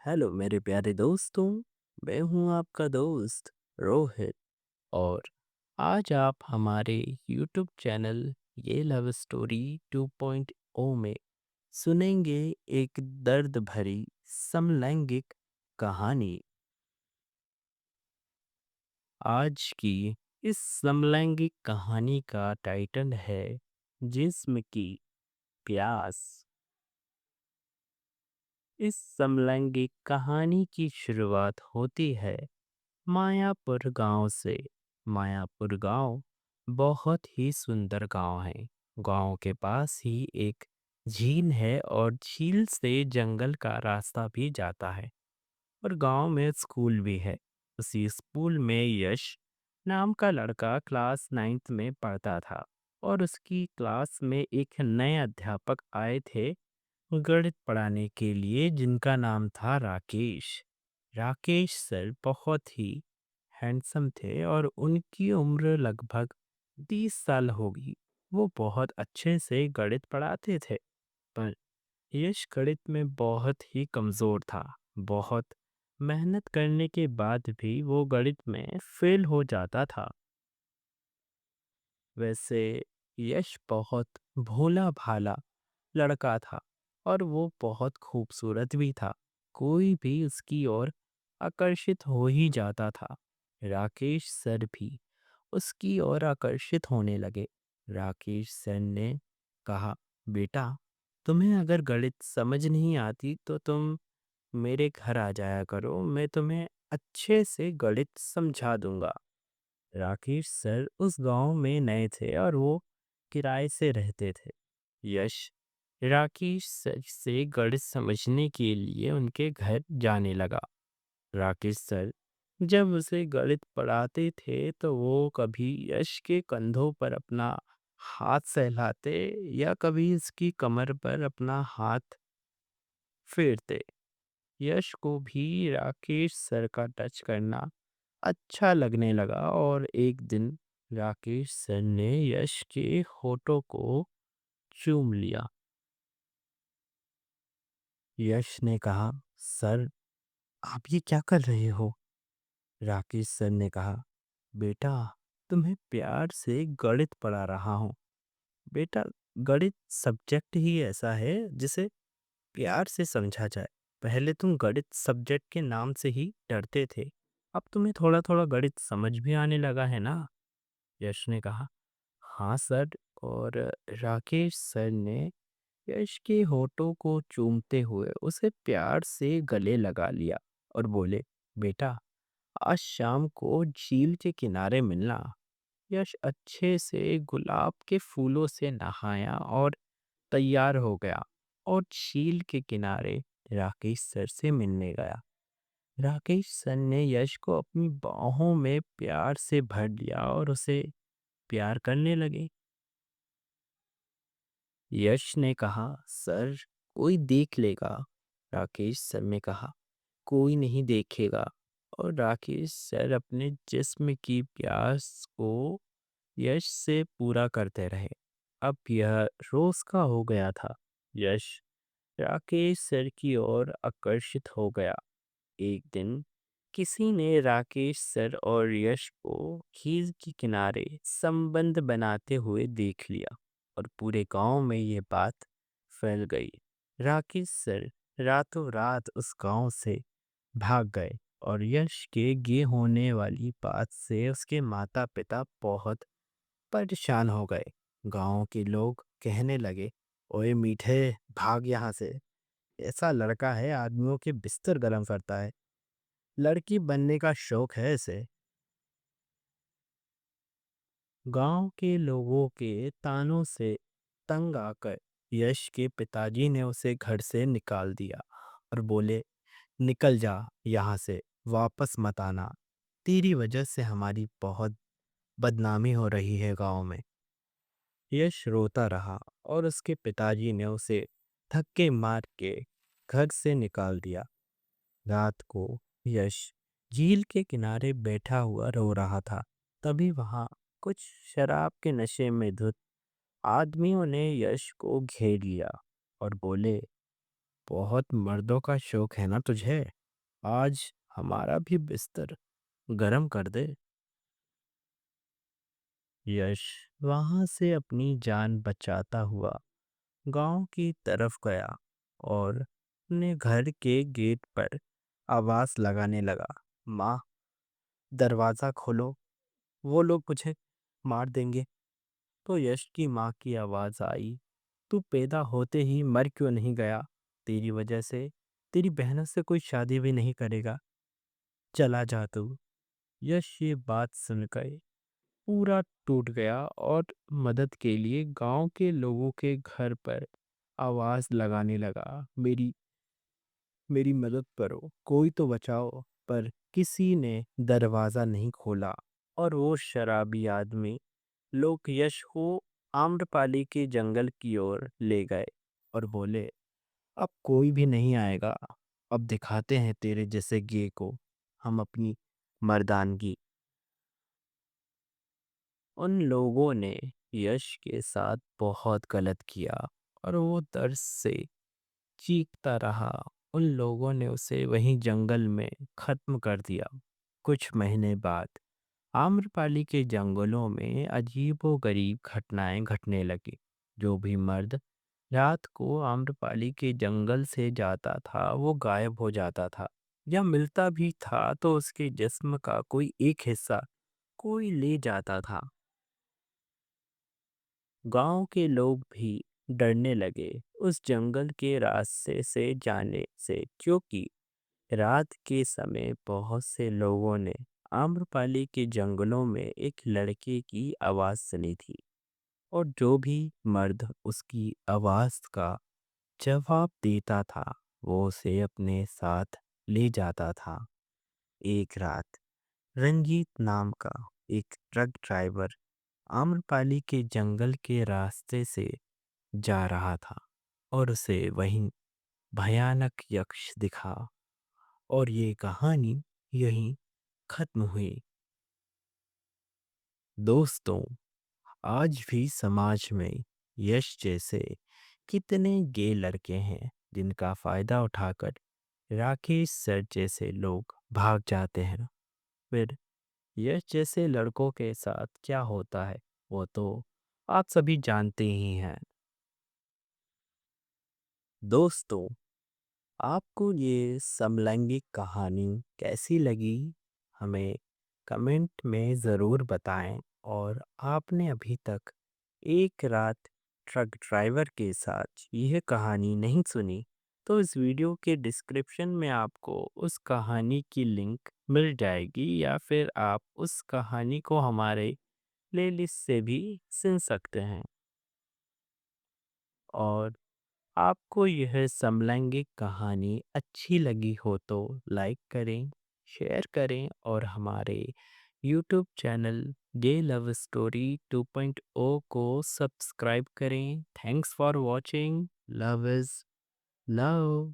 Hello मेरे प्यारे दोस्तों। मैं हूं आपका दोस्त रोहित। और आज आप हमारे यूट्यूब चैनल ये लव स्टोरी 2.0 में सुनेंगे एक दर्द भरी समलैंगिक कहानी। आज की इस समलैंगिक कहानी का टाइटल है जिस्म की प्यास। इस समलैंगिक कहानी की शुरुआत होती है मायापुर गांव से। मायापुर गांव बहुत ही सुंदर गांव है। गांव के पास ही एक झील है और झील से जंगल का रास्ता भी जाता है। और गांव में स्कूल भी है। उसी स्कूल में यश नाम का लड़का क्लास 9th में पढ़ता था। और उसकी क्लास में एक नए अध्यापक आए थे गणित पढ़ाने के लिए, जिनका नाम था राकेश। राकेश सर बहुत ही हैंडसम थे और उनकी उम्र लगभग 30 साल होगी। वो बहुत अच्छे से गणित पढ़ाते थे। पर यश गणित में बहुत ही कमज़ोर था। बहुत मेहनत करने के बाद भी वो गणित में फेल हो जाता था। वैसे यश बहुत भोला भाला लड़का था और वो बहुत खूबसूरत भी था। कोई भी उसकी ओर आकर्षित हो ही जाता था। राकेश सर भी उसकी ओर आकर्षित होने लगे। राकेश सर ने कहा, बेटा, तुम्हें अगर गणित समझ नहीं आती तो तुम मेरे घर आ जाया करो, मैं तुम्हें अच्छे से गणित समझा दूंगा। राकेश सर उस गांव में नए थे और वो किराए से रहते थे। यश राकेश सर से गणित समझने के लिए उनके घर जाने लगा। राकेश सर जब उसे गणित पढ़ाते थे तो वो कभी यश के कंधों पर अपना हाथ सहलाते या कभी इसकी कमर पर अपना हाथ फेरते। यश को भी राकेश सर का टच करना अच्छा लगने लगा और एक दिन राकेश सर ने यश के होठों को चूम लिया। यश ने कहा, सर, आप ये क्या कर रहे हो? राकेश सर ने कहा, बेटा, तुम्हें प्यार से गणित पढ़ा रहा हूँ। बेटा, गणित सब्जेक्ट ही ऐसा है जिसे प्यार से समझा जाए। पहले तुम गणित सब्जेक्ट के नाम से ही डरते थे, अब तुम्हें थोड़ा थोड़ा गणित समझ भी आने लगा है ना? यश ने कहा, हाँ सर। और राकेश सर ने यश के होठों को चूमते हुए उसे प्यार से गले लगा लिया और बोले, बेटा, आज शाम को झील के किनारे मिलना। यश अच्छे से गुलाब के फूलों से नहाया और तैयार हो गया और झील के किनारे राकेश सर से मिलने गया। राकेश सर ने यश को अपनी बाहों में प्यार से भर लिया और उसे प्यार करने लगे। यश ने कहा, सर, कोई देख लेगा। राकेश सर ने कहा, कोई नहीं देखेगा। और राकेश सर अपने जिस्म की प्यास को यश से पूरा करते रहे। अब यह रोज का हो गया था। यश राकेश सर की ओर आकर्षित हो गया। एक दिन किसी ने राकेश सर और यश को झील के किनारे संबंध बनाते हुए देख लिया और पूरे गांव में ये बात फैल गई। राकेश सर रातों रात उस गांव से भाग गए और यश के ये होने वाली बात से उसके माता पिता बहुत परेशान हो गए। गांव के लोग कहने लगे, ओए मीठे, भाग यहाँ से। ऐसा लड़का है, आदमियों के बिस्तर गर्म करता है। लड़की बनने का शौक है इसे। गांव के लोगों के तानों से तंग आकर यश के पिताजी ने उसे घर से निकाल दिया और बोले, निकल जा यहाँ से, वापस मत आना। तेरी वजह से हमारी बहुत बदनामी हो रही है गांव में। यश रोता रहा और उसके पिताजी ने उसे धक्के मार के घर से निकाल दिया। रात को यश झील के किनारे बैठा हुआ रो रहा था। तभी वहां कुछ शराब के नशे में धुत आदमियों ने यश को घेर लिया और बोले, बहुत मर्दों का शौक है ना तुझे? आज हमारा भी बिस्तर गरम कर दे। यश वहां से अपनी जान बचाता हुआ गांव की तरफ गया और अपने घर के गेट पर आवाज लगाने लगा। माँ, दरवाजा खोलो, वो लोग मुझे मार देंगे। तो यश की माँ की आवाज आई, तू पैदा होते ही मर क्यों नहीं गया? तेरी वजह से तेरी बहनों से कोई शादी भी नहीं करेगा। चला जा तू। यश ये बात सुनकर पूरा टूट गया और मदद के लिए गांव के लोगों के घर पर आवाज लगाने लगा, मेरी मेरी मदद करो, कोई तो बचाओ। पर किसी ने दरवाजा नहीं खोला और वो शराबी आदमी लोग यश को आम्रपाली के जंगल की ओर ले गए और बोले, अब कोई भी नहीं आएगा। अब दिखाते हैं तेरे जैसे गे को हम अपनी मर्दानगी। उन लोगों ने यश के साथ बहुत गलत किया और वो दर्द से चीखता रहा। उन लोगों ने उसे वहीं जंगल में खत्म कर दिया। कुछ महीने बाद आम्रपाली के जंगलों में अजीबोगरीब घटनाएं घटने लगी। जो भी मर्द रात को आम्रपाली के जंगल से जाता था वो गायब हो जाता था, या मिलता भी था तो उसके जिस्म का कोई एक हिस्सा कोई ले जाता था। गांव के लोग भी डरने लगे उस जंगल के रास्ते से जाने से, क्योंकि रात के समय बहुत से लोगों ने आम्रपाली के जंगलों में एक लड़के की आवाज सुनी थी और जो भी मर्द उसकी आवाज का जवाब देता था वो उसे अपने साथ ले जाता था। एक रात रंजीत नाम का एक ट्रक ड्राइवर आम्रपाली के जंगल के रास्ते से जा रहा था और उसे वहीं भयानक यक्ष दिखा और ये कहानी यहीं खत्म हुई। दोस्तों, आज भी समाज में यश जैसे कितने गे लड़के हैं जिनका फायदा उठाकर राकेश सर जैसे लोग भाग जाते हैं। फिर यश जैसे लड़कों के साथ क्या होता है वो तो आप सभी जानते ही हैं। दोस्तों, आपको ये समलैंगिक कहानी कैसी लगी? हमें कमेंट में ज़रूर बताएं। और आपने अभी तक एक रात ट्रक ड्राइवर के साथ यह कहानी नहीं सुनी तो इस वीडियो के डिस्क्रिप्शन में आपको उस कहानी की लिंक मिल जाएगी, या फिर आप उस कहानी को हमारे प्लेलिस्ट से भी सुन सकते हैं। और आपको यह समलैंगिक कहानी अच्छी लगी हो तो लाइक करें, शेयर करें और हमारे यूट्यूब चैनल गे लव स्टोरी 2.0 को सब्सक्राइब करें। Thanks for watching. Love is love.